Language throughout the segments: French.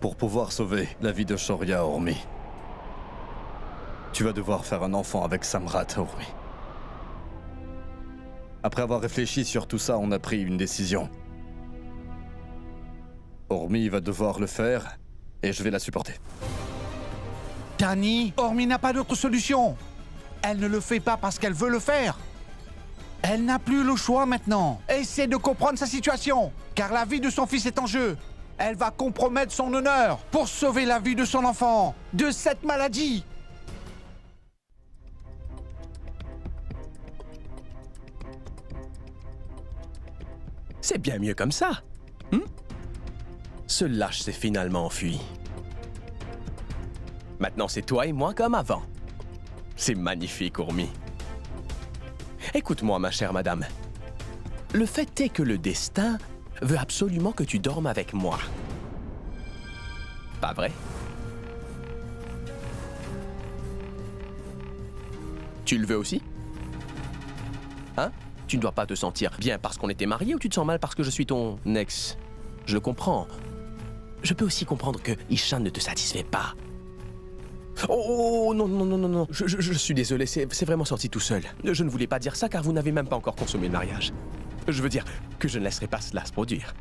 Pour pouvoir sauver la vie de Shoria, Urmi, tu vas devoir faire un enfant avec Samrat, Urmi. Après avoir réfléchi sur tout ça, on a pris une décision. Urmi va devoir le faire, et je vais la supporter. Tani, Urmi n'a pas d'autre solution. Elle ne le fait pas parce qu'elle veut le faire. Elle n'a plus le choix maintenant. Essaie de comprendre sa situation, car la vie de son fils est en jeu. Elle va compromettre son honneur pour sauver la vie de son enfant de cette maladie. C'est bien mieux comme ça. Ce lâche s'est finalement enfui. Maintenant, c'est toi et moi comme avant. C'est magnifique, Urmi. Écoute-moi, ma chère madame. Le fait est que le destin veut absolument que tu dormes avec moi. Pas vrai? Tu le veux aussi? Hein? Tu ne dois pas te sentir bien parce qu'on était mariés ou tu te sens mal parce que je suis ton ex? Je le comprends. Je peux aussi comprendre que Ishan ne te satisfait pas. Oh, non, non, non, non, non. Je suis désolé, c'est vraiment sorti tout seul. Je ne voulais pas dire ça car vous n'avez même pas encore consommé le mariage. Je veux dire que je ne laisserai pas cela se produire.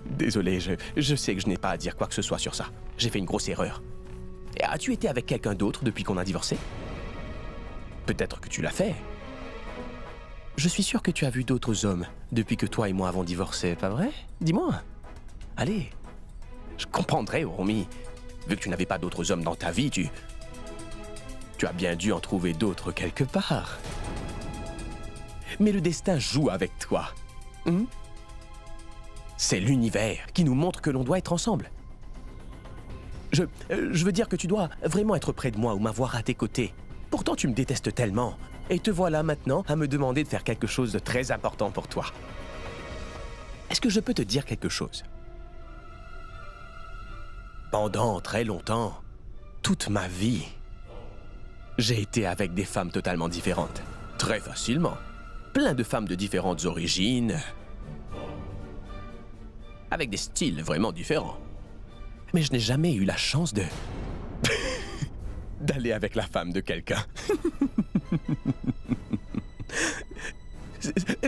Désolé, je sais que je n'ai pas à dire quoi que ce soit sur ça. J'ai fait une grosse erreur. Et as-tu été avec quelqu'un d'autre depuis qu'on a divorcé? Peut-être que tu l'as fait. Je suis sûr que tu as vu d'autres hommes depuis que toi et moi avons divorcé, pas vrai? Dis-moi. Allez. Je comprendrais, Urmi. Vu que tu n'avais pas d'autres hommes dans ta vie, tu as bien dû en trouver d'autres quelque part. Mais le destin joue avec toi. C'est l'univers qui nous montre que l'on doit être ensemble. Je veux dire que tu dois vraiment être près de moi ou m'avoir à tes côtés. Pourtant, tu me détestes tellement. Et te voilà maintenant à me demander de faire quelque chose de très important pour toi. Est-ce que je peux te dire quelque chose? Pendant très longtemps, toute ma vie, j'ai été avec des femmes totalement différentes. Très facilement. Plein de femmes de différentes origines. Avec des styles vraiment différents. Mais je n'ai jamais eu la chance de... d'aller avec la femme de quelqu'un.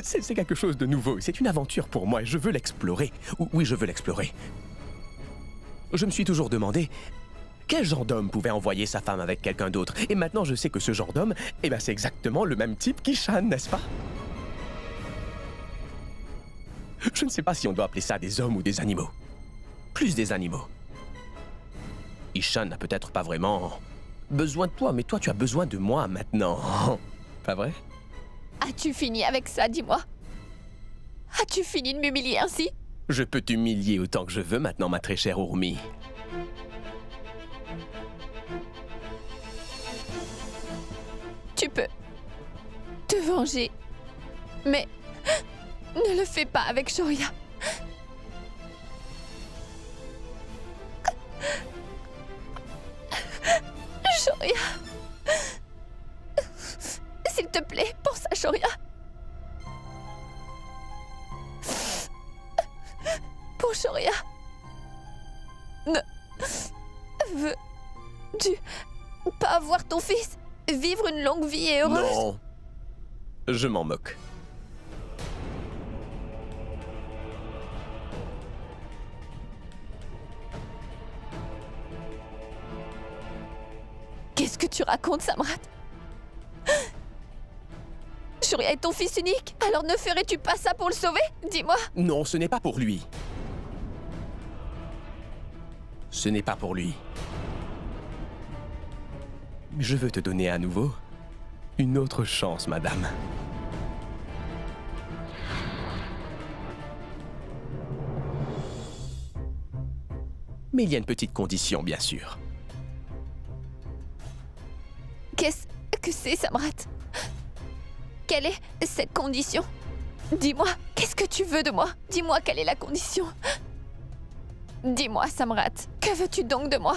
C'est quelque chose de nouveau. C'est une aventure pour moi et je veux l'explorer. Oui, je veux l'explorer. Je me suis toujours demandé quel genre d'homme pouvait envoyer sa femme avec quelqu'un d'autre. Et maintenant, je sais que ce genre d'homme, c'est exactement le même type qu'Ishan, n'est-ce pas? Je ne sais pas si on doit appeler ça des hommes ou des animaux. Plus des animaux. Ishan n'a peut-être pas vraiment besoin de toi, mais toi, tu as besoin de moi maintenant. Pas vrai? As-tu fini avec ça, dis-moi? As-tu fini de m'humilier ainsi? Je peux t'humilier autant que je veux maintenant, ma très chère Urmi. Tu peux te venger, mais ne le fais pas avec Shoria. Shoria. S'il te plaît, pense à Shoria. Pour Shoria. Ne veux-tu pas avoir ton fils vivre une longue vie et heureuse? Non. Je m'en moque. Qu'est-ce que tu racontes, Samrat? Shoria est ton fils unique. Alors ne ferais-tu pas ça pour le sauver? Dis-moi. Non, ce n'est pas pour lui. Ce n'est pas pour lui. Je veux te donner à nouveau une autre chance, madame. Mais il y a une petite condition, bien sûr. Qu'est-ce que c'est, Samrat? Quelle est cette condition? Dis-moi, qu'est-ce que tu veux de moi? Dis-moi quelle est la condition. Dis-moi, Samrat, que veux-tu donc de moi?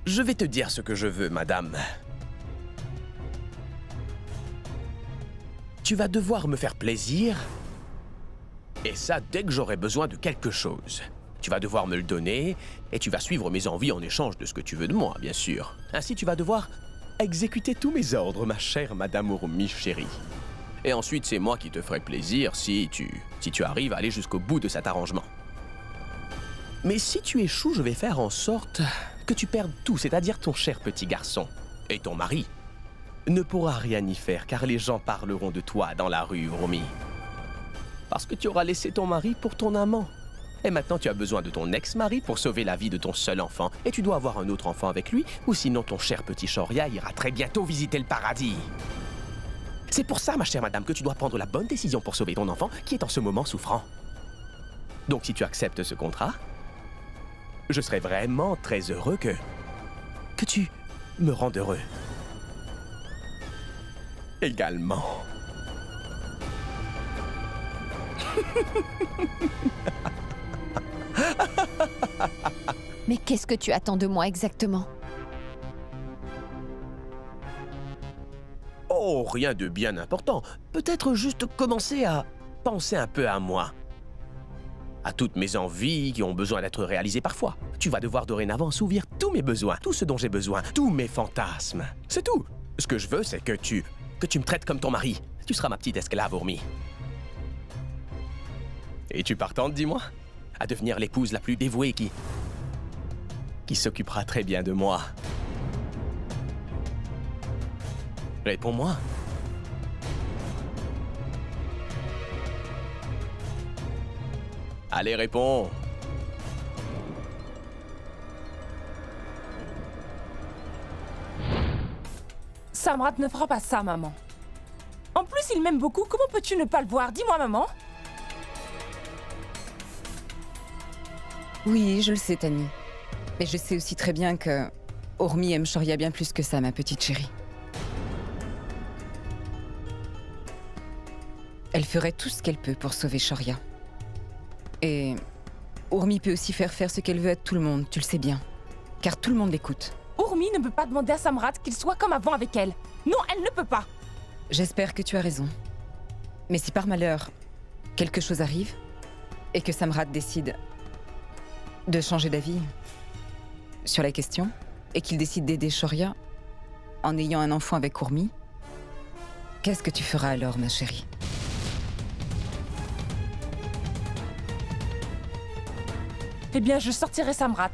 Je vais te dire ce que je veux, madame. tu vas devoir me faire plaisir. Et ça, dès que j'aurai besoin de quelque chose. Tu vas devoir me le donner, et tu vas suivre mes envies en échange de ce que tu veux de moi, bien sûr. Ainsi, tu vas devoir exécuter tous mes ordres, ma chère Madame Urmi chérie. Et ensuite, c'est moi qui te ferai plaisir si tu arrives à aller jusqu'au bout de cet arrangement. Mais si tu échoues, je vais faire en sorte que tu perdes tout, c'est-à-dire ton cher petit garçon. Et ton mari ne pourra rien y faire, car les gens parleront de toi dans la rue, Urmi. Parce que tu auras laissé ton mari pour ton amant. Et maintenant, tu as besoin de ton ex-mari pour sauver la vie de ton seul enfant. Et tu dois avoir un autre enfant avec lui, ou sinon ton cher petit Shoria ira très bientôt visiter le paradis. C'est pour ça, ma chère madame, que tu dois prendre la bonne décision pour sauver ton enfant qui est en ce moment souffrant. Donc si tu acceptes ce contrat, je serai vraiment très heureux que tu me rendes heureux. Également. Mais qu'est-ce que tu attends de moi exactement? Oh, rien de bien important. Peut-être juste commencer à penser un peu à moi. À toutes mes envies qui ont besoin d'être réalisées parfois. Tu vas devoir dorénavant assouvir tous mes besoins, tout ce dont j'ai besoin, tous mes fantasmes. C'est tout. Ce que je veux, c'est que tu me traites comme ton mari. Tu seras ma petite esclave, Urmi. Et tu partentes, dis-moi, à devenir l'épouse la plus dévouée qui s'occupera très bien de moi. Réponds-moi. Allez, réponds. Samrat ne fera pas ça, maman. En plus, il m'aime beaucoup. Comment peux-tu ne pas le voir? Dis-moi, maman. Oui, je le sais, Tani. Mais je sais aussi très bien que Urmi aime Shoria bien plus que ça, ma petite chérie. Elle ferait tout ce qu'elle peut pour sauver Shoria. Et Urmi peut aussi faire ce qu'elle veut à tout le monde, tu le sais bien. Car tout le monde l'écoute. Urmi ne peut pas demander à Samrat qu'il soit comme avant avec elle. Non, elle ne peut pas. J'espère que tu as raison. Mais si par malheur, quelque chose arrive, et que Samrat décide de changer d'avis sur la question, et qu'il décide d'aider Shoria en ayant un enfant avec Urmi, qu'est-ce que tu feras alors, ma chérie? Eh bien, je sortirai Samrat.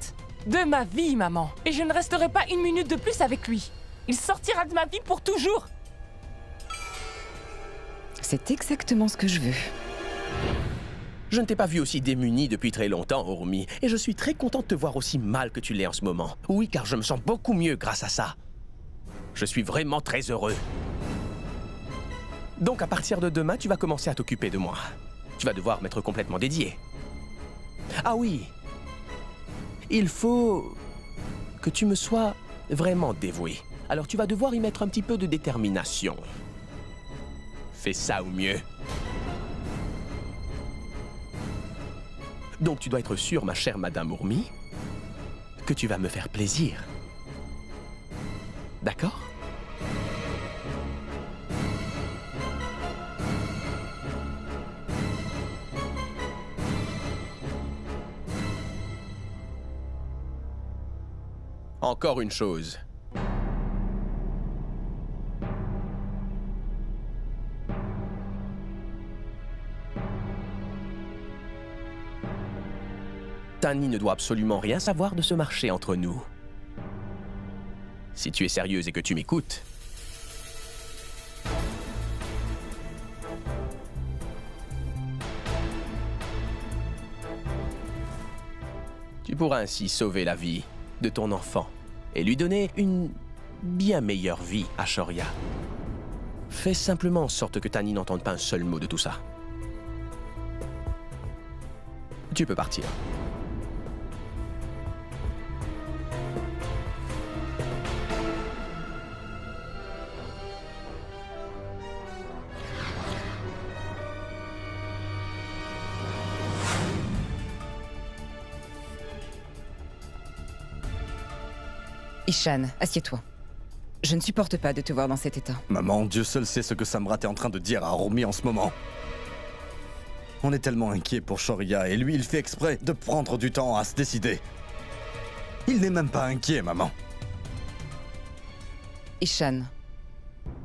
De ma vie, maman. Et je ne resterai pas une minute de plus avec lui. Il sortira de ma vie pour toujours. C'est exactement ce que je veux. Je ne t'ai pas vu aussi démunie depuis très longtemps, Urmi, et je suis très content de te voir aussi mal que tu l'es en ce moment. Oui, car je me sens beaucoup mieux grâce à ça. Je suis vraiment très heureux. Donc à partir de demain, tu vas commencer à t'occuper de moi. Tu vas devoir m'être complètement dédié. Ah oui. Il faut que tu me sois vraiment dévoué. Alors tu vas devoir y mettre un petit peu de détermination. Fais ça au mieux. Donc tu dois être sûre, ma chère Madame Urmi, que tu vas me faire plaisir. D'accord ? Encore une chose. Tani ne doit absolument rien savoir de ce marché entre nous. Si tu es sérieuse et que tu m'écoutes... Tu pourras ainsi sauver la vie de ton enfant et lui donner une bien meilleure vie à Shoria. Fais simplement en sorte que Tani n'entende pas un seul mot de tout ça. Tu peux partir. Ishan, assieds-toi. Je ne supporte pas de te voir dans cet état. Maman, Dieu seul sait ce que Samrat est en train de dire à Ormi en ce moment. On est tellement inquiet pour Shoria et lui, il fait exprès de prendre du temps à se décider. Il n'est même pas inquiet, maman. Ishan,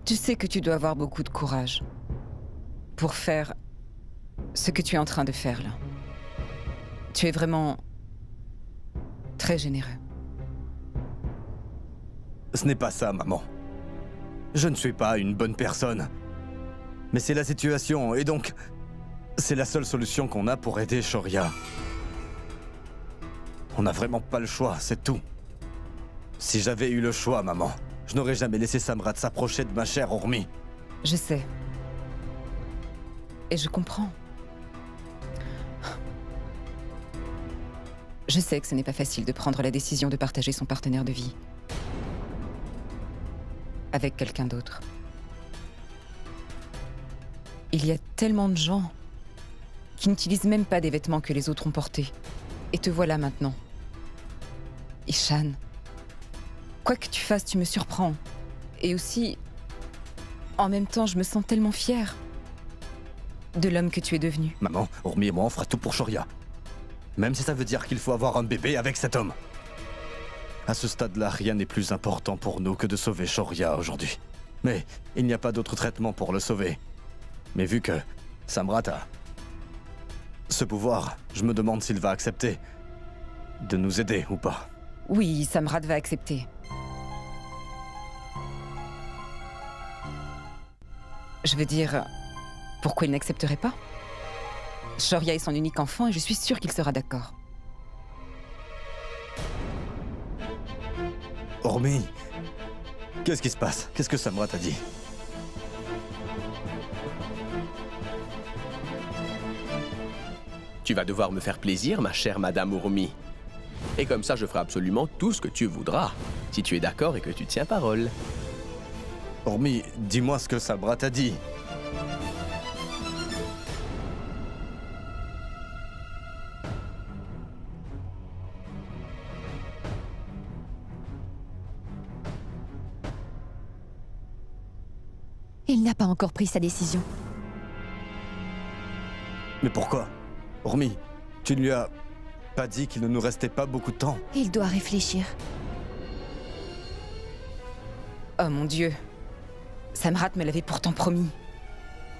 tu sais que tu dois avoir beaucoup de courage pour faire ce que tu es en train de faire là. Tu es vraiment très généreux. Ce n'est pas ça, maman. Je ne suis pas une bonne personne. Mais c'est la situation, et donc... c'est la seule solution qu'on a pour aider Shoria. On n'a vraiment pas le choix, c'est tout. Si j'avais eu le choix, maman, je n'aurais jamais laissé Samrat s'approcher de ma chère Ormi. Je sais. Et je comprends. Je sais que ce n'est pas facile de prendre la décision de partager son partenaire de vie avec quelqu'un d'autre. Il y a tellement de gens qui n'utilisent même pas des vêtements que les autres ont portés. Et te voilà maintenant. Ishan, quoi que tu fasses, tu me surprends. Et aussi, en même temps, je me sens tellement fière de l'homme que tu es devenu. Maman, Ormi et moi, on fera tout pour Shoria. Même si ça veut dire qu'il faut avoir un bébé avec cet homme. À ce stade-là, rien n'est plus important pour nous que de sauver Shoria aujourd'hui. Mais il n'y a pas d'autre traitement pour le sauver. Mais vu que Samrat a ce pouvoir, je me demande s'il va accepter de nous aider ou pas. Oui, Samrat va accepter. Je veux dire, pourquoi il n'accepterait pas? Shoria est son unique enfant et je suis sûre qu'il sera d'accord. Ormi, qu'est-ce qui se passe? Qu'est-ce que Samrat a dit? Tu vas devoir me faire plaisir, ma chère Madame Ormi. Et comme ça, je ferai absolument tout ce que tu voudras, si tu es d'accord et que tu tiens parole. Ormi, dis-moi ce que Samrat a dit. Il n'a pas encore pris sa décision. Mais pourquoi? Ormi, tu ne lui as pas dit qu'il ne nous restait pas beaucoup de temps? Il doit réfléchir. Oh mon Dieu. Samrat me l'avait pourtant promis.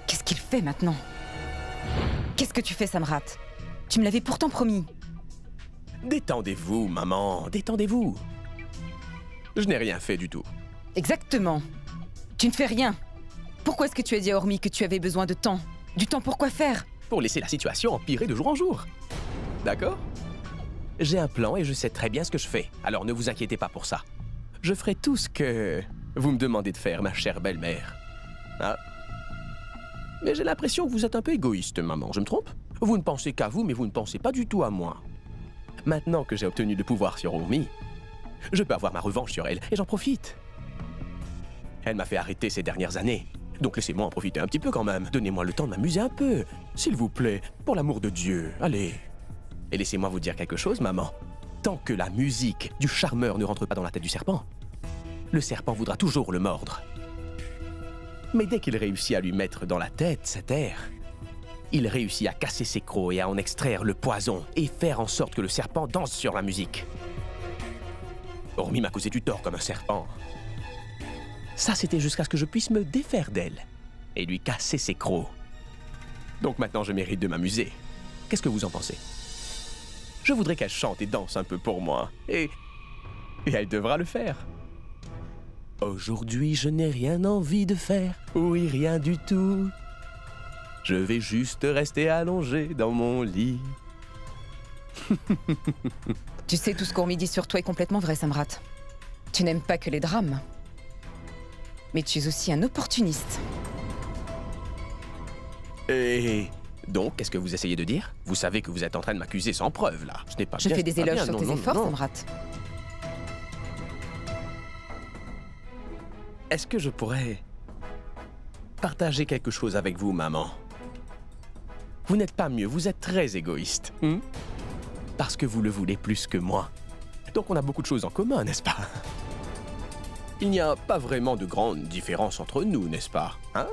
Qu'est-ce qu'il fait maintenant? Qu'est-ce que tu fais, Samrat? Tu me l'avais pourtant promis. Détendez-vous, maman, détendez-vous. Je n'ai rien fait du tout. Exactement. Tu ne fais rien. Pourquoi est-ce que tu as dit à Ormi que tu avais besoin de temps? Du temps pour quoi faire? Pour laisser la situation empirer de jour en jour. D'accord? J'ai un plan et je sais très bien ce que je fais. Alors ne vous inquiétez pas pour ça. Je ferai tout ce que vous me demandez de faire, ma chère belle-mère. Ah. Mais j'ai l'impression que vous êtes un peu égoïste, maman. Je me trompe? Vous ne pensez qu'à vous, mais vous ne pensez pas du tout à moi. Maintenant que j'ai obtenu le pouvoir sur Ormi, je peux avoir ma revanche sur elle et j'en profite. Elle m'a fait arrêter ces dernières années. Donc laissez-moi en profiter un petit peu quand même. Donnez-moi le temps de m'amuser un peu. S'il vous plaît, pour l'amour de Dieu, allez. Et laissez-moi vous dire quelque chose, maman. Tant que la musique du charmeur ne rentre pas dans la tête du serpent, le serpent voudra toujours le mordre. Mais dès qu'il réussit à lui mettre dans la tête cet air, il réussit à casser ses crocs et à en extraire le poison et faire en sorte que le serpent danse sur la musique. Ormi m'a causé du tort comme un serpent. Ça, c'était jusqu'à ce que je puisse me défaire d'elle et lui casser ses crocs. Donc maintenant, je mérite de m'amuser. Qu'est-ce que vous en pensez? Je voudrais qu'elle chante et danse un peu pour moi. Et elle devra le faire. Aujourd'hui, je n'ai rien envie de faire. Oui, rien du tout. Je vais juste rester allongé dans mon lit. Tu sais, tout ce qu'Ormi dit sur toi est complètement vrai, Samrat. Tu n'aimes pas que les drames. Mais tu es aussi un opportuniste. Et donc, qu'est-ce que vous essayez de dire? Vous savez que vous êtes en train de m'accuser sans preuve, là. Ce n'est pas Je bien, fais ce des n'est pas éloges bien. sur tes Non, efforts, non. Samrat. Est-ce que je pourrais partager quelque chose avec vous, maman? Vous n'êtes pas mieux, vous êtes très égoïste. Parce que vous le voulez plus que moi. Donc on a beaucoup de choses en commun, n'est-ce pas? Il n'y a pas vraiment de grande différence entre nous, n'est-ce pas? Hein?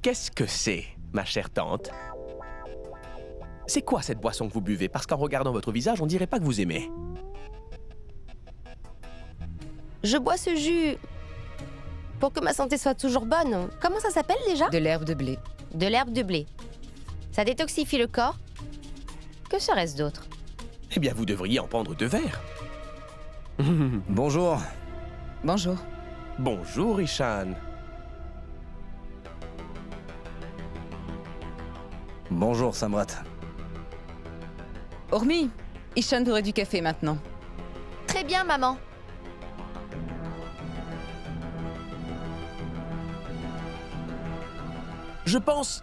Qu'est-ce que c'est, ma chère tante? C'est quoi cette boisson que vous buvez? Parce qu'en regardant votre visage, on dirait pas que vous aimez. Je bois ce jus pour que ma santé soit toujours bonne. Comment ça s'appelle déjà? De l'herbe de blé. De l'herbe de blé. Ça détoxifie le corps. Que serait-ce d'autre? Eh bien, vous devriez en prendre 2 verres. Bonjour. Bonjour. Bonjour, Ishan. Bonjour, Samrat. Hormis, Ishan voudrait du café maintenant. Très bien, maman. Je pense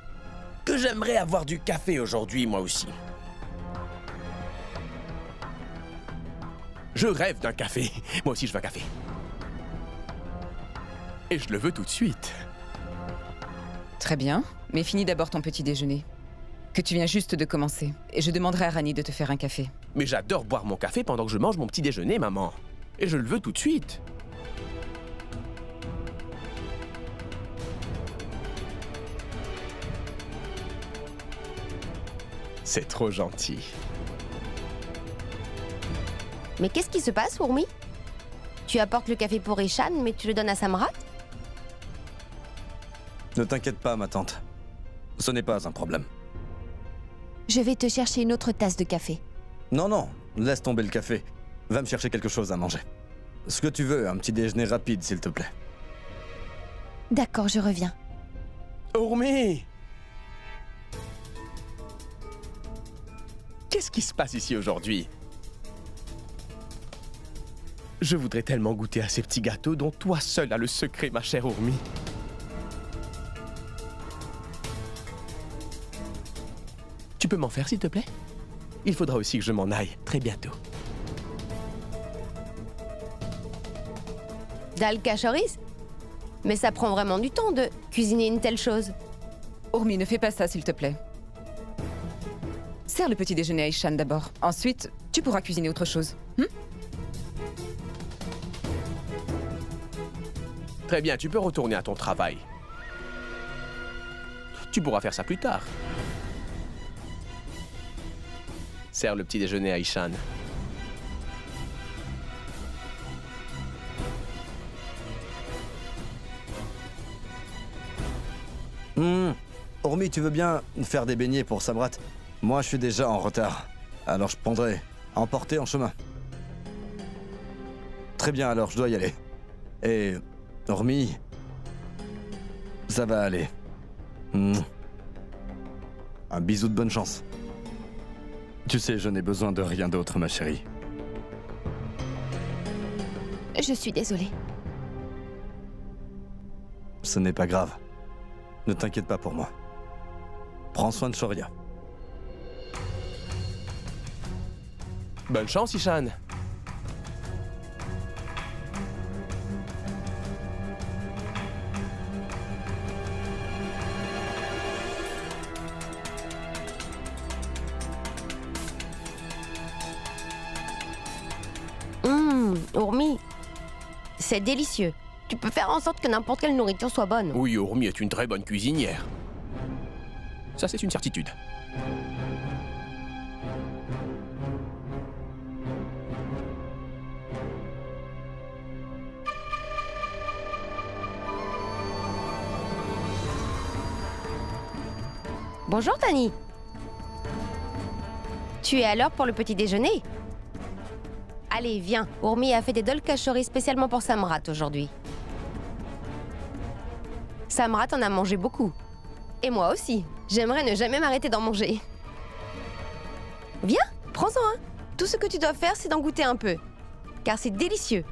que j'aimerais avoir du café aujourd'hui, moi aussi. Je rêve d'un café. Moi aussi, je veux un café. Et je le veux tout de suite. Très bien, mais finis d'abord ton petit déjeuner. Que tu viens juste de commencer. Et je demanderai à Rani de te faire un café. Mais j'adore boire mon café pendant que je mange mon petit déjeuner, maman. Et je le veux tout de suite. C'est trop gentil. Mais qu'est-ce qui se passe, Urmi? Tu apportes le café pour Ishan, mais tu le donnes à Samrat? Ne t'inquiète pas, ma tante. Ce n'est pas un problème. Je vais te chercher une autre tasse de café. Non, non, laisse tomber le café. Va me chercher quelque chose à manger. Ce que tu veux, un petit déjeuner rapide, s'il te plaît. D'accord, je reviens. Urmi! Qu'est-ce qui se passe ici aujourd'hui? Je voudrais tellement goûter à ces petits gâteaux dont toi seul as le secret, ma chère Urmi. Tu peux m'en faire, s'il te plaît? Il faudra aussi que je m'en aille très bientôt. Dal Kachoris? Mais ça prend vraiment du temps de cuisiner une telle chose. Hormis, ne fais pas ça, s'il te plaît. Sers le petit déjeuner à Ishan d'abord. Ensuite, tu pourras cuisiner autre chose. Très bien, tu peux retourner à ton travail. Tu pourras faire ça plus tard. Sers le petit déjeuner à Ishan. Hormis, tu veux bien faire des beignets pour Samrat? Moi, je suis déjà en retard. Alors, je prendrai à emporter en chemin. Très bien, alors, je dois y aller. Et... Hormis... Ça va aller. Un bisou de bonne chance. Tu sais, je n'ai besoin de rien d'autre, ma chérie. Je suis désolée. Ce n'est pas grave. Ne t'inquiète pas pour moi. Prends soin de Shoria. Bonne chance, Ishan. Urmi, c'est délicieux. Tu peux faire en sorte que n'importe quelle nourriture soit bonne. Oui, Urmi est une très bonne cuisinière. Ça, c'est une certitude. Bonjour, Tani. Tu es à l'heure pour le petit déjeuner? Allez, viens. Urmi a fait des dol kachori spécialement pour Samrat aujourd'hui. Samrat en a mangé beaucoup. Et moi aussi. J'aimerais ne jamais m'arrêter d'en manger. Viens, prends-en un. Tout ce que tu dois faire, c'est d'en goûter un peu. Car c'est délicieux.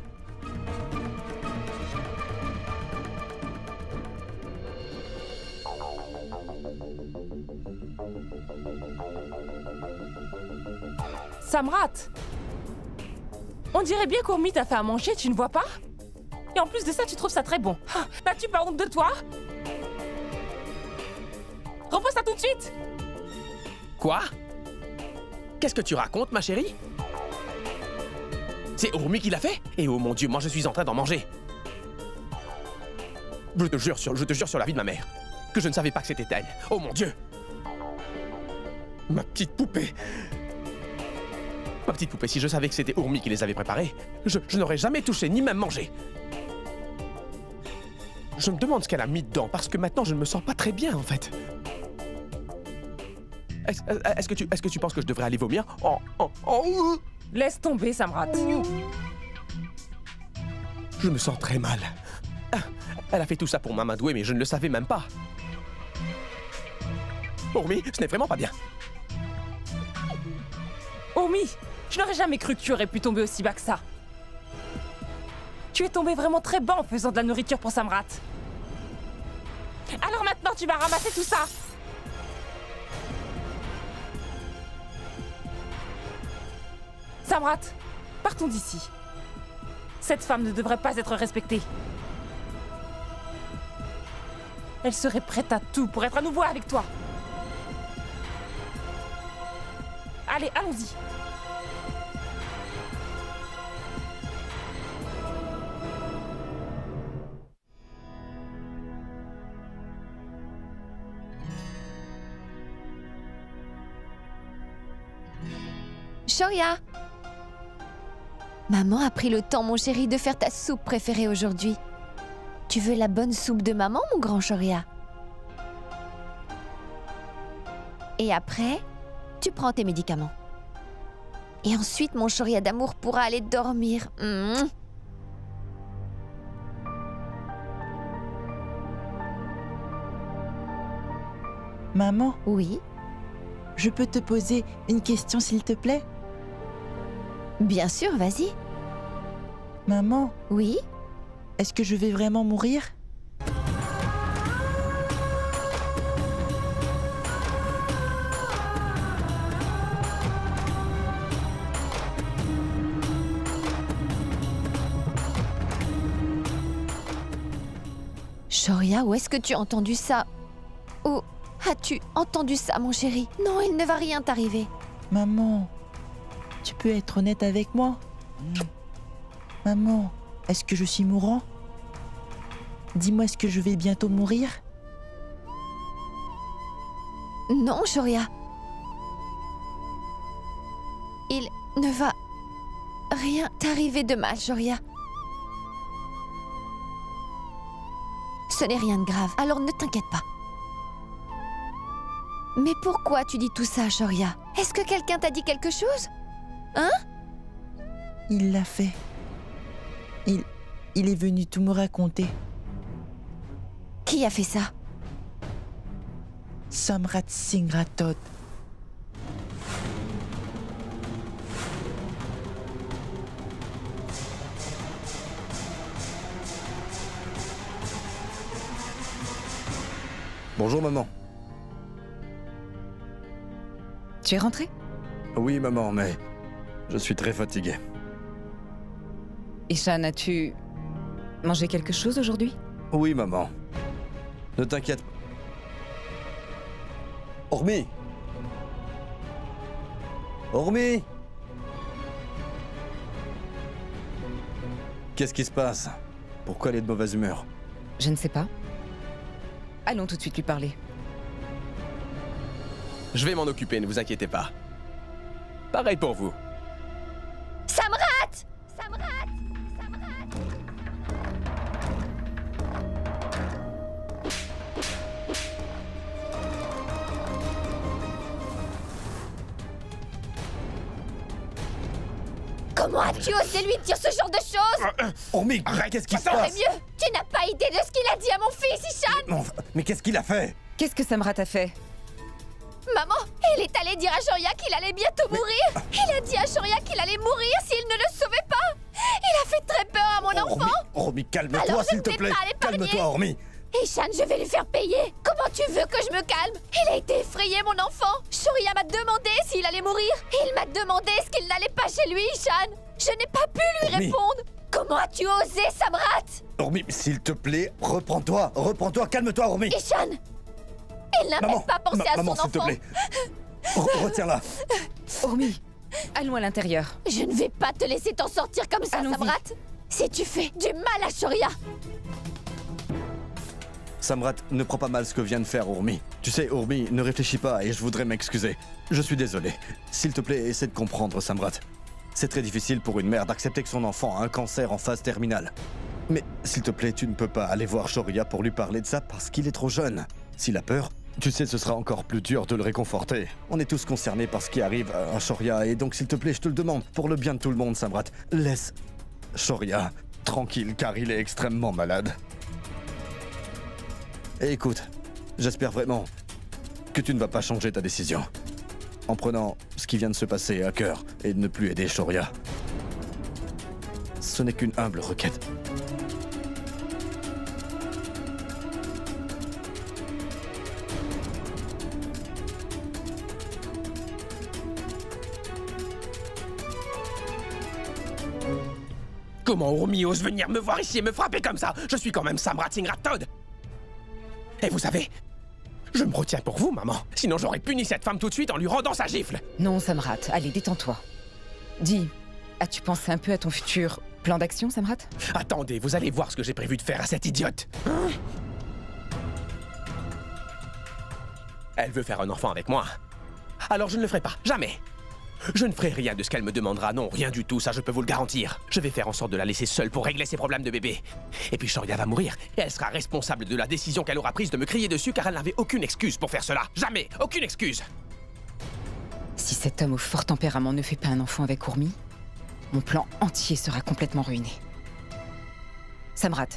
Samrat! On dirait bien qu'Urmi t'a fait à manger, tu ne vois pas? Et en plus de ça, tu trouves ça très bon. Ah, n'as-tu pas honte de toi? Repose ça tout de suite! Quoi? Qu'est-ce que tu racontes, ma chérie? C'est Urmi qui l'a fait? Et oh mon Dieu, moi je suis en train d'en manger. Je te jure sur la vie de ma mère, que je ne savais pas que c'était elle. Oh mon Dieu! Ma petite poupée! Ma petite poupée, si je savais que c'était Urmi qui les avait préparés, je n'aurais jamais touché, ni même mangé. Je me demande ce qu'elle a mis dedans, parce que maintenant je ne me sens pas très bien en fait. Est-ce que tu penses que je devrais aller vomir? Laisse tomber, Samrat. Je me sens très mal. Elle a fait tout ça pour m'amadouer, mais je ne le savais même pas. Urmi, ce n'est vraiment pas bien. Urmi, je n'aurais jamais cru que tu aurais pu tomber aussi bas que ça. Tu es tombé vraiment très bas en faisant de la nourriture pour Samrat. Alors maintenant, tu vas ramasser tout ça. Samrat, partons d'ici. Cette femme ne devrait pas être respectée. Elle serait prête à tout pour être à nouveau avec toi. Allez, allons-y. Shoria! Maman a pris le temps, mon chéri, de faire ta soupe préférée aujourd'hui. Tu veux la bonne soupe de maman, mon grand Shoria? Et après, tu prends tes médicaments. Et ensuite, mon Shoria d'amour pourra aller dormir. Maman, Oui, je peux te poser une question s'il te plaît? bien sûr, vas-y. Maman, Oui? est-ce que je vais vraiment mourir? Shoria, où est-ce que tu as entendu ça? Où as-tu entendu ça, mon chéri? Non, il ne va rien t'arriver. Maman, tu peux être honnête avec moi? Maman, est-ce que je suis mourant? Dis-moi, est-ce que je vais bientôt mourir? Non, Shoria. Il ne va rien t'arriver de mal, Shoria. Ce n'est rien de grave, alors ne t'inquiète pas. Mais pourquoi tu dis tout ça, Shoria? Est-ce que quelqu'un t'a dit quelque chose? Il l'a fait. Il est venu tout me raconter. Qui a fait ça? Samrat Singh Rathod. Bonjour maman. Tu es rentré? Oui maman, mais je suis très fatigué. Ishan, as-tu mangé quelque chose aujourd'hui? Oui maman. Ne t'inquiète pas. Urmi! Urmi! Qu'est-ce qui se passe? Pourquoi elle est de mauvaise humeur? Je ne sais pas. Allons tout de suite lui parler. Je vais m'en occuper, ne vous inquiétez pas. Pareil pour vous. Samrat! Samrat! Comment as-tu osé lui dire ce genre de choses? Urmi, qu'est-ce qui se Saurais passe? mieux! Tu n'as pas idée de ce qu'il a dit à mon fils, Ishan! Non, mais qu'est-ce qu'il a fait? Qu'est-ce que Samrat a fait? Maman, il est allé dire à Shoria qu'il allait bientôt mourir! Il a dit à Shoria qu'il allait mourir s'il ne le sauvait pas! Il a fait très peur à mon enfant! Urmi, calme-toi Alors, je s'il ne te vais plaît! pas l'épargner. Calme-toi, Urmi! Ishan, je vais lui faire payer! Comment tu veux que je me calme? Il a été effrayé, mon enfant! Shoria m'a demandé s'il allait mourir! Il m'a demandé ce qu'il n'allait pas chez lui, Ishan! Je n'ai pas pu lui Urmi. répondre! Comment as-tu osé, Samrat? Urmi, s'il te plaît, reprends-toi, calme-toi, Urmi! Ishan! Elle n'a même pas pensé à son maman, s'il te enfant. plaît. Retiens-la. Urmi, allons à l'intérieur. Je ne vais pas te laisser t'en sortir comme ça, Allons-y. Samrat. Si tu fais du mal à Shoria. Samrat, ne prends pas mal ce que vient de faire Urmi. Tu sais, Urmi, ne réfléchis pas et je voudrais m'excuser. Je suis désolé. S'il te plaît, essaie de comprendre, Samrat. C'est très difficile pour une mère d'accepter que son enfant a un cancer en phase terminale. Mais s'il te plaît, tu ne peux pas aller voir Shoria pour lui parler de ça parce qu'il est trop jeune. S'il a peur, tu sais, ce sera encore plus dur de le réconforter. On est tous concernés par ce qui arrive à Shoria et donc s'il te plaît, je te le demande, pour le bien de tout le monde, Samrat, laisse Shoria tranquille car il est extrêmement malade. Et écoute, j'espère vraiment que tu ne vas pas changer ta décision en prenant ce qui vient de se passer à cœur et de ne plus aider Shoria. Ce n'est qu'une humble requête. Comment Urmi ose venir me voir ici et me frapper comme ça? Je suis quand même Samrat Singh Todd. Et vous savez, je me retiens pour vous, maman. Sinon j'aurais puni cette femme tout de suite en lui rendant sa gifle. Non, Samrat, allez, détends-toi. Dis, as-tu pensé un peu à ton futur plan d'action, Samrat? Attendez, vous allez voir ce que j'ai prévu de faire à cette idiote. Elle veut faire un enfant avec moi. Alors je ne le ferai pas, jamais. Je ne ferai rien de ce qu'elle me demandera, non, rien du tout, ça je peux vous le garantir. Je vais faire en sorte de la laisser seule pour régler ses problèmes de bébé. Et puis Shoria va mourir, et elle sera responsable de la décision qu'elle aura prise de me crier dessus car elle n'avait aucune excuse pour faire cela. Jamais, aucune excuse. Si cet homme au fort tempérament ne fait pas un enfant avec Urmi, mon plan entier sera complètement ruiné. Samrat,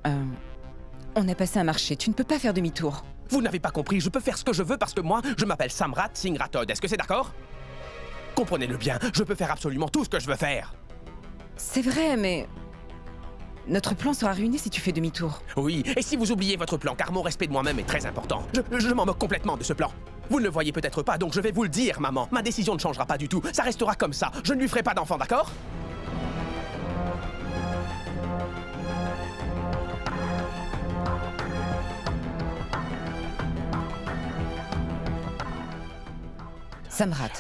on a passé un marché, tu ne peux pas faire demi-tour. Vous n'avez pas compris, je peux faire ce que je veux parce que moi, je m'appelle Samrat Singh Todd. Est-ce que c'est d'accord? Comprenez-le bien, je peux faire absolument tout ce que je veux faire. C'est vrai, mais... notre plan sera ruiné si tu fais demi-tour. Oui, et si vous oubliez votre plan, car mon respect de moi-même est très important. Je m'en moque complètement de ce plan. Vous ne le voyez peut-être pas, donc je vais vous le dire, maman. Ma décision ne changera pas du tout, ça restera comme ça. Je ne lui ferai pas d'enfant, d'accord? Samrat,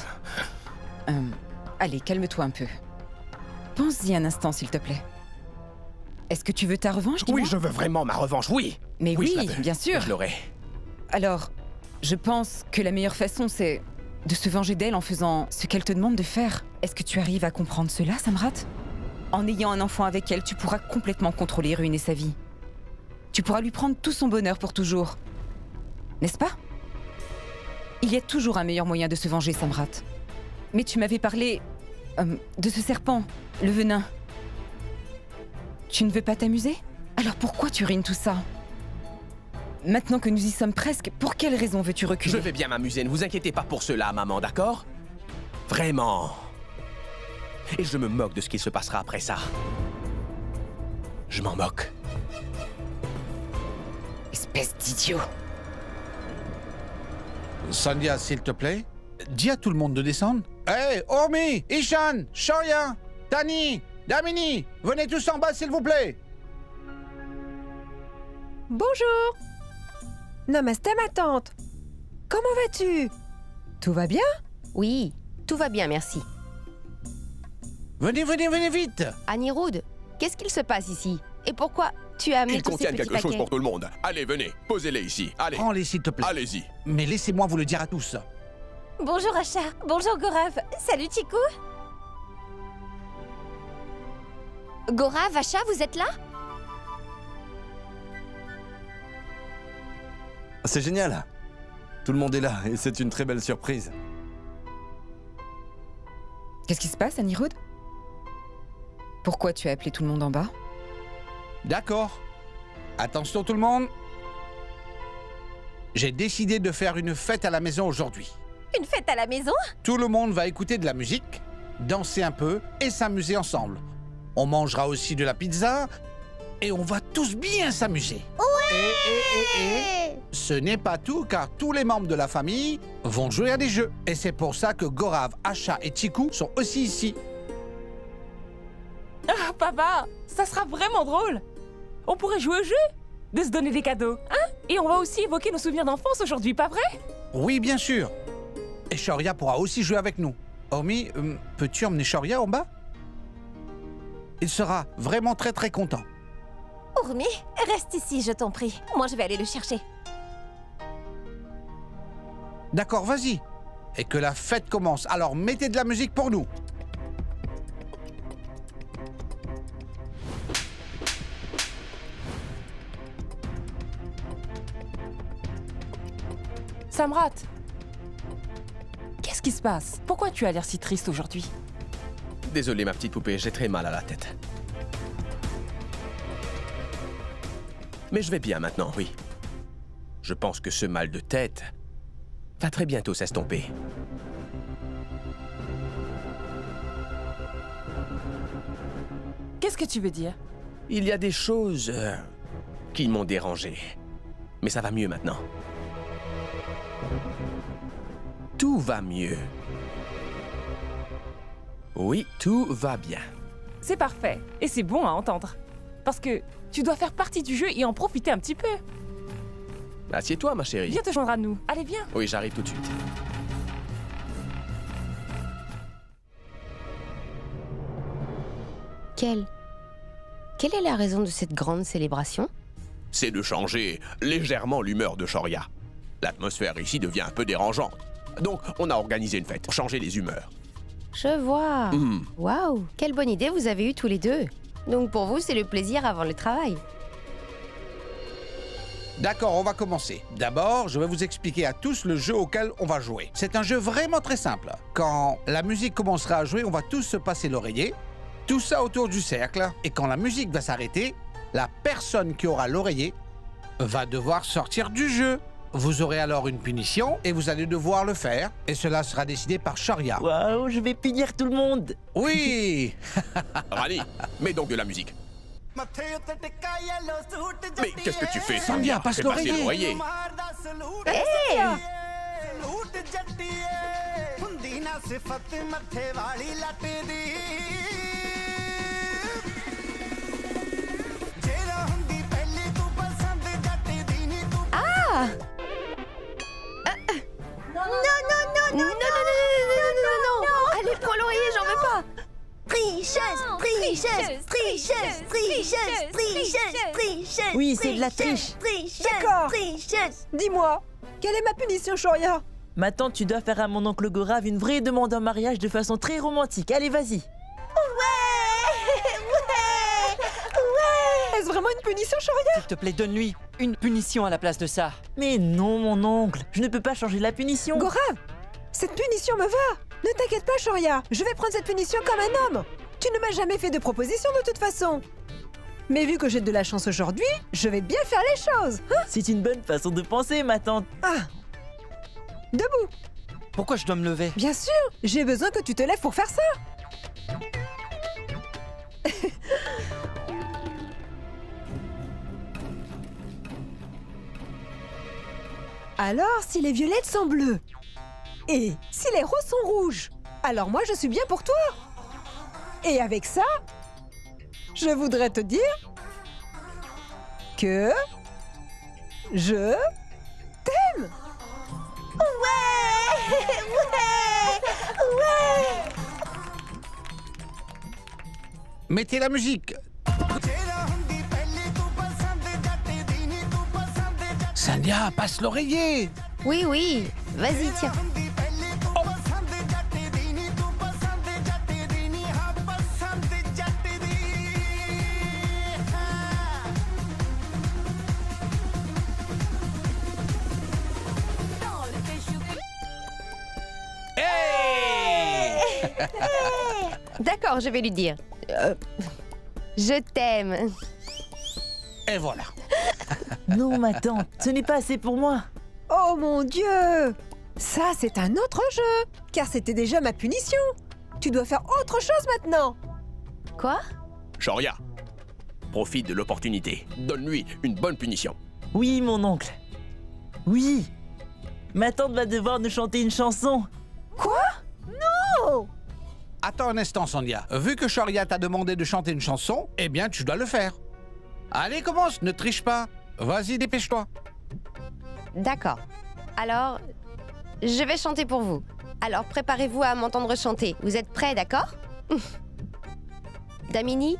allez, calme-toi un peu. Pense-y un instant, s'il te plaît. Est-ce que tu veux ta revanche, dis-moi? Oui, je veux vraiment ma revanche, oui. Mais Oui, oui, je la veux. bien sûr. Je l'aurai. Alors, je pense que la meilleure façon, c'est de se venger d'elle en faisant ce qu'elle te demande de faire. Est-ce que tu arrives à comprendre cela, Samrat? En ayant un enfant avec elle, tu pourras complètement contrôler et ruiner sa vie. Tu pourras lui prendre tout son bonheur pour toujours. N'est-ce pas? Il y a toujours un meilleur moyen de se venger, Samrat. Mais tu m'avais parlé... de ce serpent, le venin. Tu ne veux pas t'amuser? Alors pourquoi tu ruines tout ça? Maintenant que nous y sommes presque, pour quelle raison veux-tu reculer? Je vais bien m'amuser, ne vous inquiétez pas pour cela, maman, d'accord? Vraiment. Et je me moque de ce qui se passera après ça. Je m'en moque. Espèce d'idiot. Sandhya, s'il te plaît, dis à tout le monde de descendre. Hey, Urmi, Ishan, Shoria, Tani, Damini, venez tous en bas, s'il vous plaît. Bonjour. Namasté, ma tante. Comment vas-tu? Tout va bien? Oui, tout va bien, merci. Venez, venez, venez vite. Anirudh, qu'est-ce qu'il se passe ici? Et pourquoi tu as amené tous ces petits paquets? tout le monde. Allez, venez, posez-les ici. Allez, Prends-les, s'il te plaît. allez-y. Mais laissez-moi vous le dire à tous. Bonjour Asha. Bonjour Gorav. Salut Chiku. Gorav, Asha, vous êtes là? C'est génial. Tout le monde est là et c'est une très belle surprise. Qu'est-ce qui se passe, Anirudh? Pourquoi tu as appelé tout le monde en bas? D'accord. Attention tout le monde. J'ai décidé de faire une fête à la maison aujourd'hui. Une fête à la maison? Tout le monde va écouter de la musique, danser un peu et s'amuser ensemble. On mangera aussi de la pizza et on va tous bien s'amuser. Et ce n'est pas tout car tous les membres de la famille vont jouer à des jeux. Et c'est pour ça que Gorav, Asha et Chiku sont aussi ici. Ah, papa, ça sera vraiment drôle. On pourrait jouer au jeu, de se donner des cadeaux, hein? Et on va aussi évoquer nos souvenirs d'enfance aujourd'hui, pas vrai? Oui, bien sûr. Et Shoria pourra aussi jouer avec nous. Omi, peux-tu emmener Shoria en bas? Il sera vraiment très très content. Urmi, reste ici, je t'en prie. Moi, je vais aller le chercher. D'accord, vas-y. Et que la fête commence. Alors mettez de la musique pour nous. Samrat, qu'est-ce qui se passe? Pourquoi tu as l'air si triste aujourd'hui? Désolé, ma petite poupée, j'ai très mal à la tête. Mais je vais bien maintenant, oui. Je pense que ce mal de tête va très bientôt s'estomper. Qu'est-ce que tu veux dire? Il y a des choses qui m'ont dérangé. Mais ça va mieux maintenant. Tout va mieux. Oui, tout va bien. C'est parfait, et c'est bon à entendre. Parce que tu dois faire partie du jeu et en profiter un petit peu. Assieds-toi, ma chérie. Viens te joindre à nous. Allez, viens. Oui, j'arrive tout de suite. Quelle est la raison de cette grande célébration? C'est de changer légèrement l'humeur de Shoria. L'atmosphère ici devient un peu dérangeante. Donc, on a organisé une fête pour changer les humeurs. Je vois. Waouh, quelle bonne idée vous avez eue tous les deux. Donc pour vous, c'est le plaisir avant le travail. D'accord, on va commencer. D'abord, je vais vous expliquer à tous le jeu auquel on va jouer. C'est un jeu vraiment très simple. Quand la musique commencera à jouer, on va tous se passer l'oreiller. Tout ça autour du cercle. Et quand la musique va s'arrêter, la personne qui aura l'oreiller va devoir sortir du jeu. Vous aurez alors une punition et vous allez devoir le faire. Et cela sera décidé par Shoria. Waouh, je vais punir tout le monde. Oui. Rani, mets donc de la musique. Mais qu'est-ce que tu fais, Sandhya, passe Fais passer l'oreiller. Non. Allez, prends l'oreiller, j'en veux pas. Tricheuse. Oui, c'est de la triche. D'accord. Dis-moi, quelle est ma punition, Shoria? Maintenant, tu dois faire à mon oncle Gorav une vraie demande en mariage de façon très romantique. Allez, vas-y. Est-ce vraiment une punition, Shoria? S'il te plaît, donne-lui une punition à la place de ça. Mais non, mon oncle, je ne peux pas changer la punition. Gorav, cette punition me va. Ne t'inquiète pas, Shoria. Je vais prendre cette punition comme un homme. Tu ne m'as jamais fait de proposition de toute façon. Mais vu que j'ai de la chance aujourd'hui, je vais bien faire les choses. Hein? C'est une bonne façon de penser, ma tante. Ah. Debout. Pourquoi je dois me lever? Bien sûr, j'ai besoin que tu te lèves pour faire ça. Alors, si les violettes sont bleues et si les roses sont rouges, alors moi je suis bien pour toi. Et avec ça, je voudrais te dire que je t'aime. Mettez la musique. Sandhya, passe l'oreiller. Oui, vas-y, tiens. D'accord, je vais lui dire. Je t'aime. Et voilà. Non, ma tante, ce n'est pas assez pour moi. Oh mon Dieu! Ça, c'est un autre jeu, car c'était déjà ma punition. Tu dois faire autre chose maintenant. Quoi? Shoria, profite de l'opportunité. Donne-lui une bonne punition. Oui, mon oncle. Oui. Ma tante va devoir nous chanter une chanson. Quoi? Non! Attends un instant, Sandhya. Vu que Shoria t'a demandé de chanter une chanson, eh bien, tu dois le faire. Allez, commence, ne triche pas. Vas-y, dépêche-toi. D'accord. Alors, je vais chanter pour vous. Alors, préparez-vous à m'entendre chanter. Vous êtes prêts, d'accord? Damini,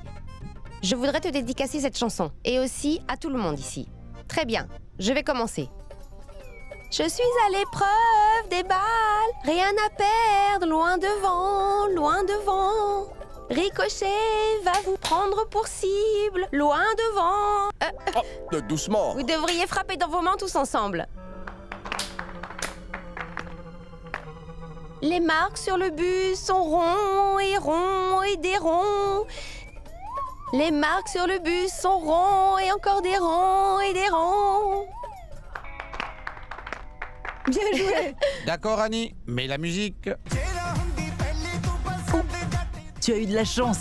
je voudrais te dédicacer cette chanson. Et aussi à tout le monde ici. Très bien, je vais commencer. Je suis à l'épreuve des balles, rien à perdre, loin devant, loin devant. Ricochet va vous prendre pour cible, loin devant. Doucement. Vous devriez frapper dans vos mains tous ensemble. Les marques sur le bus sont ronds et des ronds. Les marques sur le bus sont ronds et encore des ronds et des ronds. Bien joué. D'accord, Annie, mets la musique. Tu as eu de la chance.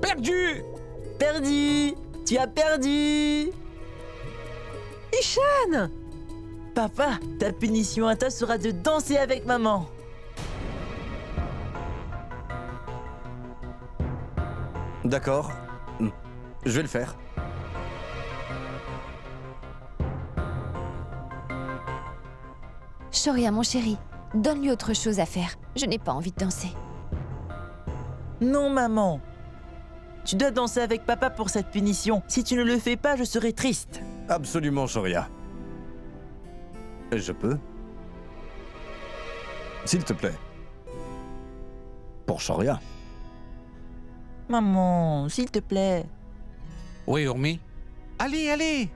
Perdu. Perdu. Tu as perdu. Ishan. Papa, ta punition à toi sera de danser avec maman. D'accord. Je vais le faire. Shoria, mon chéri, donne-lui autre chose à faire. Je n'ai pas envie de danser. Non, maman. Tu dois danser avec papa pour cette punition. Si tu ne le fais pas, je serai triste. Absolument, Shoria. Je peux? S'il te plaît. Pour Shoria. Maman, s'il te plaît. Oui, Urmi. Allez, allez.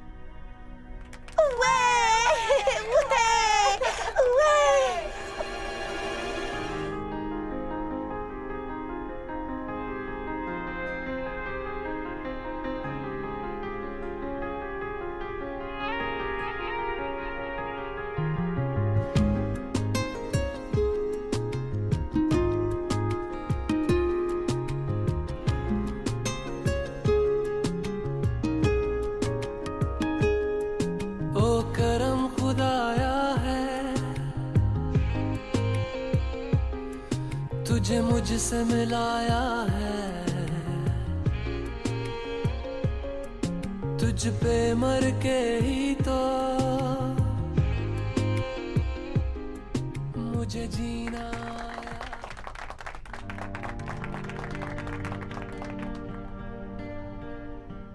तुझे मुझसे मिलाया है तुझ पे मर के ही तो मुझे जीना आया।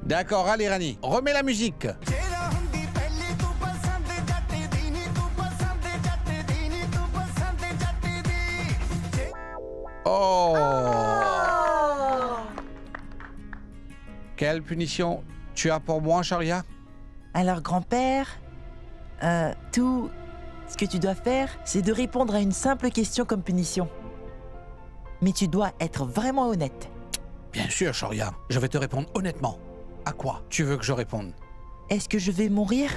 D'accord, allez, Rani, remets la musique. Oh! Quelle punition tu as pour moi, Shoria? Alors, grand-père, tout ce que tu dois faire, c'est de répondre à une simple question comme punition. Mais tu dois être vraiment honnête. Bien sûr, Shoria. Je vais te répondre honnêtement. À quoi tu veux que je réponde? Est-ce que je vais mourir?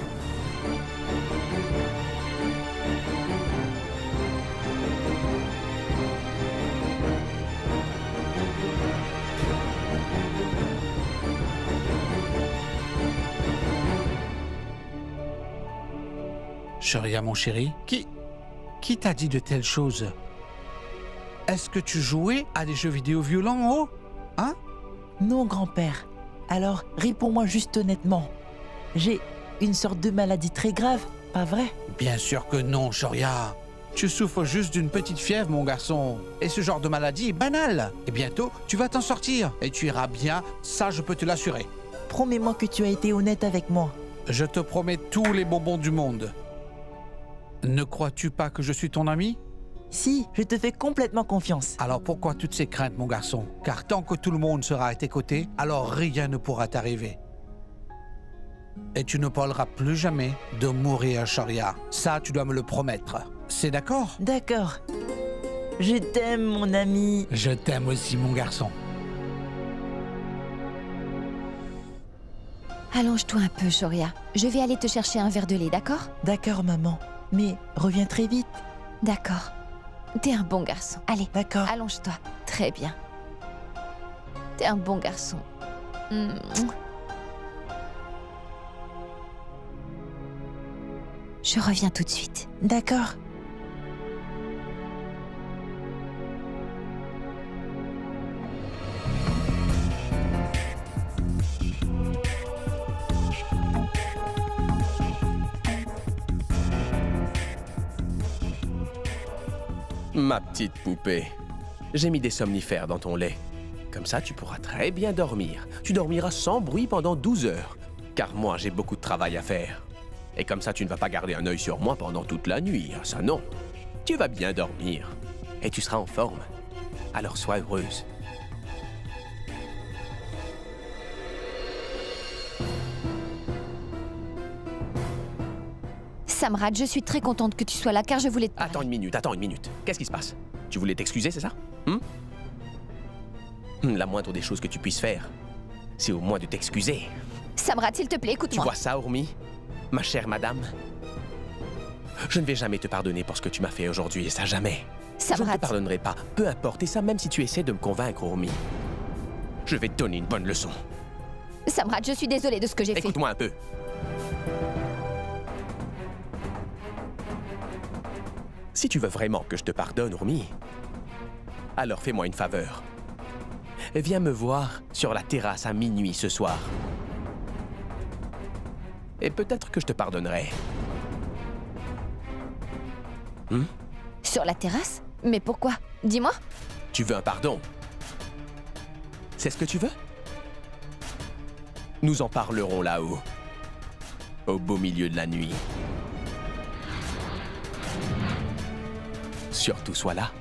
Shoria, mon chéri, qui t'a dit de telles choses? Est-ce que tu jouais à des jeux vidéo violents, oh? Hein? Non, grand-père. Alors, réponds-moi juste honnêtement. J'ai une sorte de maladie très grave, pas vrai? Bien sûr que non, Shoria. Tu souffres juste d'une petite fièvre, mon garçon. Et ce genre de maladie est banal. Et bientôt, tu vas t'en sortir. Et tu iras bien, ça je peux te l'assurer. Promets-moi que tu as été honnête avec moi. Je te promets tous les bonbons du monde. Ne crois-tu pas que je suis ton ami? Si, je te fais complètement confiance. Alors pourquoi toutes ces craintes, mon garçon? Car tant que tout le monde sera à tes côtés, alors rien ne pourra t'arriver. Et tu ne parleras plus jamais de mourir, Shoria. Ça, tu dois me le promettre. C'est d'accord? D'accord. Je t'aime, mon ami. Je t'aime aussi, mon garçon. Allonge-toi un peu, Shoria. Je vais aller te chercher un verre de lait, d'accord? D'accord, maman. Mais reviens très vite. D'accord. T'es un bon garçon. Allez, D'accord. allonge-toi. Très bien. T'es un bon garçon. Je reviens tout de suite. D'accord. Ma petite poupée, j'ai mis des somnifères dans ton lait. Comme ça, tu pourras très bien dormir. Tu dormiras sans bruit pendant 12 heures. Car moi, j'ai beaucoup de travail à faire. Et comme ça, tu ne vas pas garder un œil sur moi pendant toute la nuit. Ça, non. Tu vas bien dormir. Et tu seras en forme. Alors sois heureuse. Samrat, je suis très contente que tu sois là car je voulais te parler. Attends une minute. Qu'est-ce qui se passe? Tu voulais t'excuser, c'est ça? La moindre des choses que tu puisses faire, c'est au moins de t'excuser. Samrat, s'il te plaît, Tu écoute-moi. vois ça, Urmi? Ma chère madame? Je ne vais jamais te pardonner pour ce que tu m'as fait aujourd'hui, et ça jamais. Je ne Samrat, te pardonnerai pas, peu importe, et ça même si tu essaies de me convaincre, Urmi. Je vais te donner une bonne leçon. Samrat, je suis désolée de ce que j'ai fait. Écoute-moi un peu. Si tu veux vraiment que je te pardonne, Urmi, alors fais-moi une faveur. Viens me voir sur la terrasse à minuit ce soir. Et peut-être que je te pardonnerai. Sur la terrasse? Mais pourquoi? Dis-moi. Tu veux un pardon? C'est ce que tu veux? Nous en parlerons là-haut, au beau milieu de la nuit. Surtout sois là.